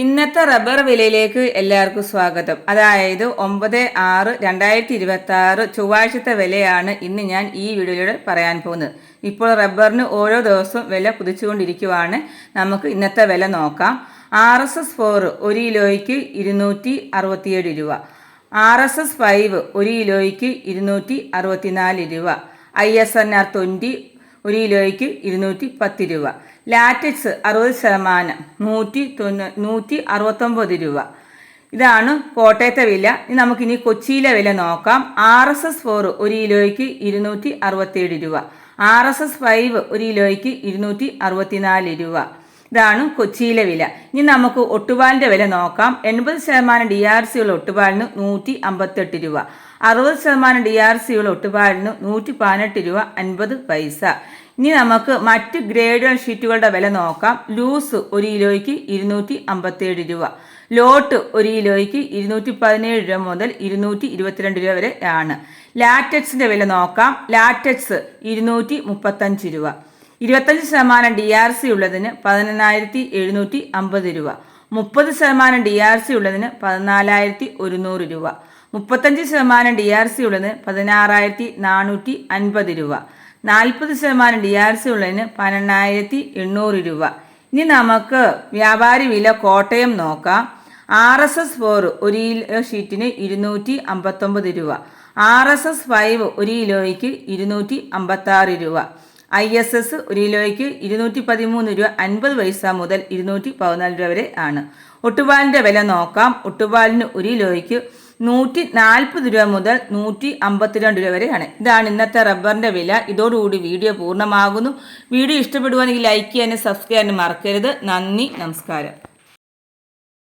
ഇന്നത്തെ റബ്ബർ വിലയിലേക്ക് എല്ലാവർക്കും സ്വാഗതം. അതായത് 9/6/2026 ചൊവ്വാഴ്ചത്തെ വിലയാണ് ഇന്ന് ഞാൻ ഈ വീഡിയോയിലൂടെ പറയാൻ പോകുന്നത്. ഇപ്പോൾ റബ്ബറിന് ഓരോ ദിവസവും വില കുതിച്ചുകൊണ്ടിരിക്കുവാണ്. നമുക്ക് ഇന്നത്തെ വില നോക്കാം. RSS4 1 കിലോയ്ക്ക് 267 രൂപ, RSS 5 1 കിലോയ്ക്ക് 264 രൂപ, ISNR 20 1 കിലോയ്ക്ക് 210 രൂപ, ലാറ്റക്സ് 60% 169 രൂപ. ഇതാണ് കോട്ടയത്തെ വില. ഇനി നമുക്കിനി കൊച്ചിയിലെ വില നോക്കാം. RSS4 1 കിലോയ്ക്ക് 267 രൂപ, RSS 5 1 കിലോയ്ക്ക് 264 രൂപ. ഇതാണ് കൊച്ചിയിലെ വില. ഇനി നമുക്ക് ഒട്ടുപാലിൻ്റെ വില നോക്കാം. 80% DRC ഉള്ള ഒട്ടുപാലിന് 158 രൂപ, 60% DRC ഉള്ള ഒട്ടുപാലിന് 118 രൂപ 50 പൈസ. ഇനി നമുക്ക് മറ്റ് ഗ്രേഡുകൾ ഷീറ്റുകളുടെ വില നോക്കാം. ലൂസ് 1 കിലോയ്ക്ക് 257 രൂപ, ലോട്ട് 1 കിലോയ്ക്ക് 217 രൂപ മുതൽ 222 രൂപ വരെ ആണ്. ലാറ്റക്സിന്റെ വില നോക്കാം. ലാറ്റക്സ് 235 രൂപ, 25% DRC ഉള്ളതിന് 18,750 രൂപ, 30% DRC ഉള്ളതിന് 14,100 രൂപ, 35% DRC ഉള്ളതിന് 16,450 രൂപ, 40% DRC ഉള്ളതിന് 12,800 രൂപ. ഇനി നമുക്ക് വ്യാപാരി വില കോട്ടയം നോക്കാം. RSS4 1 കിലോ ഷീറ്റിന് 259 രൂപ, RSS 5 1 കിലോയ്ക്ക് 256 രൂപ, ISS 1 കിലോയ്ക്ക് 213 രൂപ 50 പൈസ മുതൽ 214 രൂപ വരെ ആണ്. ഒട്ടുപാലിൻ്റെ വില നോക്കാം. ഒട്ടുപാലിന് 1 കിലോയ്ക്ക് 140 രൂപ മുതൽ 152 രൂപ വരെയാണ്. ഇതാണ് ഇന്നത്തെ റബ്ബറിൻ്റെ വില. ഇതോടുകൂടി വീഡിയോ പൂർണ്ണമാകുന്നു. വീഡിയോ ഇഷ്ടപ്പെടുവാണെങ്കിൽ ലൈക്ക് ചെയ്യാനും സബ്സ്ക്രൈബ് ചെയ്യാനും മറക്കരുത്. നന്ദി, നമസ്കാരം.